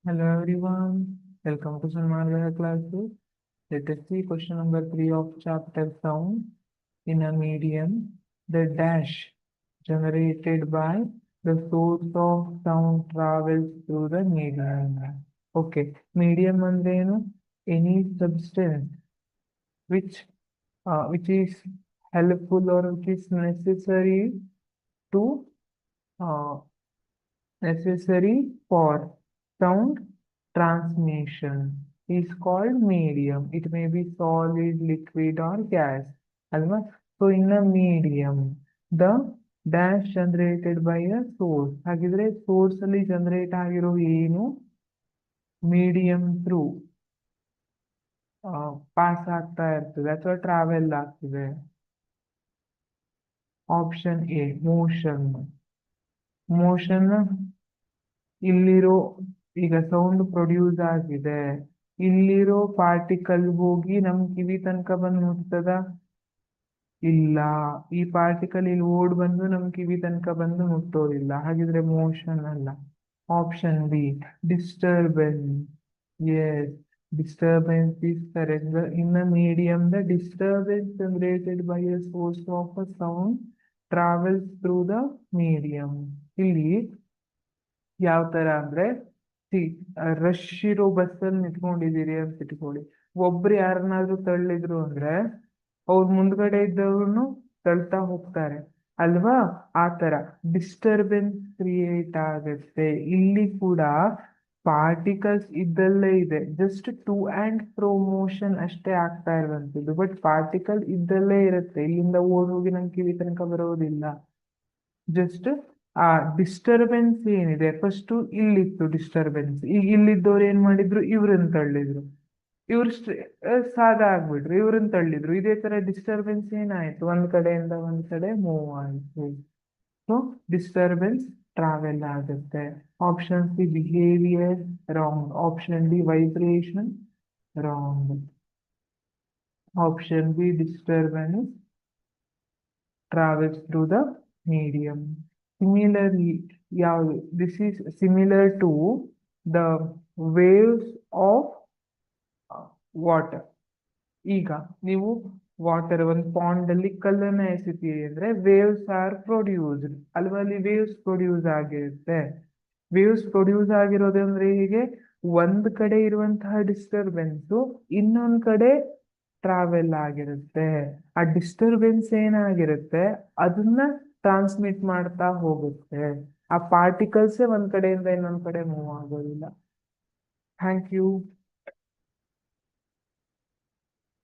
Hello everyone, welcome to Sanmarga classes. Let us see question number 3 of chapter sound. In a medium, the dash generated by the source of sound travels through the medium. Okay, medium ಅಂದ್ರೇನು? Any substance which is helpful or which is to uh, necessary for sound transmission is called medium. It may be solid, liquid, or gas. Alva? So in a medium, the dash generated by a source. ಹಾಗಿದ್ರೆ source ಅಲ್ಲಿ generate ಆಗಿರೋ ಏನು medium through pass ಆಗ್ತಾ ಇರ್ತದೆ ಅಥವಾ travel ಆಗ್ತಿದೆ. Option A motion. Motion ಇಲ್ಲಿರೋ ಈಗ ಸೌಂಡ್ ಪ್ರೊಡ್ಯೂಸ್ ಆಗಿದೆ, ಇಲ್ಲಿರೋ ಪಾರ್ಟಿಕಲ್ ಹೋಗಿ ನಮ್ ಕಿವಿ ತನಕ ಬಂದು ಮುಟ್ತದ? ಇಲ್ಲ, ಈ ಪಾರ್ಟಿಕಲ್ ಇಲ್ಲಿ ಓಡ್ ಬಂದು ನಮ್ ಕಿವಿ ತನಕ ಬಂದು ಮುಟ್ಟೋದಿಲ್ಲ. ಹಾಗಿದ್ರೆ ಮೋಷನ್ ಅಲ್ಲ. Option B disturbance. Yes, disturbance is correct. In a medium, the disturbance generated by a source of a sound travels through the medium. ಇಲ್ಲಿ ಯಾವ ತರ ಅಂದ್ರೆ, ರಶ್ ಇರೋ ಬಸ್ಸಲ್ಲಿ ನಿಂತ್ಕೊಂಡಿದ್ದೀರಿ ಅಂತ ಇಟ್ಕೊಳ್ಳಿ. ಒಬ್ರು ಯಾರನ್ನಾದ್ರೂ ತಳ್ಳಿದ್ರು ಅಂದ್ರೆ ಅವ್ರ ಮುಂದ್ಗಡೆ ಇದ್ದವ್ರು ತಳ್ತಾ ಹೋಗ್ತಾರೆ ಅಲ್ವಾ? ಆ ತರ ಡಿಸ್ಟರ್ಬೆನ್ಸ್ ಕ್ರಿಯೇಟ್ ಆಗತ್ತೆ. ಇಲ್ಲಿ ಕೂಡ ಪಾರ್ಟಿಕಲ್ಸ್ ಇದ್ದಲ್ಲೇ ಇದೆ, just to and fro motion ಅಷ್ಟೇ ಆಗ್ತಾ ಇರುವಂತದ್ದು. ಬಟ್ ಪಾರ್ಟಿಕಲ್ ಇದ್ದಲ್ಲೇ ಇರುತ್ತೆ, ಇಲ್ಲಿಂದ ಓಡ್ ಹೋಗಿ ನಮ್ ಕಿವಿ ತನಕ ಬರೋದಿಲ್ಲ. ಜಸ್ಟ್ ಆ ಡಿಸ್ಟರ್ಬೆನ್ಸ್ ಏನಿದೆ, ಫಸ್ಟ್ ಇಲ್ಲಿತ್ತು ಡಿಸ್ಟರ್ಬೆನ್ಸ್, ಈಗ ಇಲ್ಲಿದ್ದವ್ರು ಏನ್ ಮಾಡಿದ್ರು, ಇವ್ರನ್ನ ತಳ್ಳಿದ್ರು, ಇವ್ರು ಸಾದಾ ಆಗ್ಬಿಟ್ರು, ಇವ್ರನ್ನ ತಳ್ಳಿದ್ರು. ಇದೇ ತರ ಡಿಸ್ಟರ್ಬೆನ್ಸ್ ಏನಾಯ್ತು, ಒಂದ್ ಕಡೆಯಿಂದ ಒಂದ್ ಕಡೆ ಮೂವ್ ಆಯ್ತು. ಸೊ ಡಿಸ್ಟರ್ಬೆನ್ಸ್ ಟ್ರಾವೆಲ್ ಆಗುತ್ತೆ. Option C behaviour wrong. Option D vibration wrong. Option B disturbance travels through the medium. Similarly, this is similar to the waves of water. ಈಗ ನೀವು ವಾಟರ್ ಒಂದು ಪಾಂಡ್ ಅಲ್ಲಿ ಕಲ್ಲನ್ನ ಎಸಿತೀರಿ ಅಂದ್ರೆ ವೇವ್ಸ್ ಆರ್ ಪ್ರೊಡ್ಯೂಸ್ಡ್ ಅಲ್ವಾ? ಅಲ್ಲಿ waves produce ಆಗಿರುತ್ತೆ. Waves produce ಆಗಿರೋದಂದ್ರೆ ಹೀಗೆ ಒಂದ್ ಕಡೆ ಇರುವಂತಹ ಡಿಸ್ಟರ್ಬೆನ್ಸ್ ಇನ್ನೊಂದ್ ಕಡೆ ಟ್ರಾವೆಲ್ ಆಗಿರುತ್ತೆ. ಆ ಡಿಸ್ಟರ್ಬೆನ್ಸ್ ಏನಾಗಿರುತ್ತೆ ಅದನ್ನ ಟ್ರಾನ್ಸ್ಮಿಟ್ ಮಾಡ್ತಾ ಹೋಗುತ್ತೆ. ಆ ಪಾರ್ಟಿಕಲ್ಸೇ ಒಂದ್ ಕಡೆಯಿಂದ ಇನ್ನೊಂದ್ ಕಡೆ ಮೂವ್ ಆಗೋದಿಲ್ಲ. Thank you.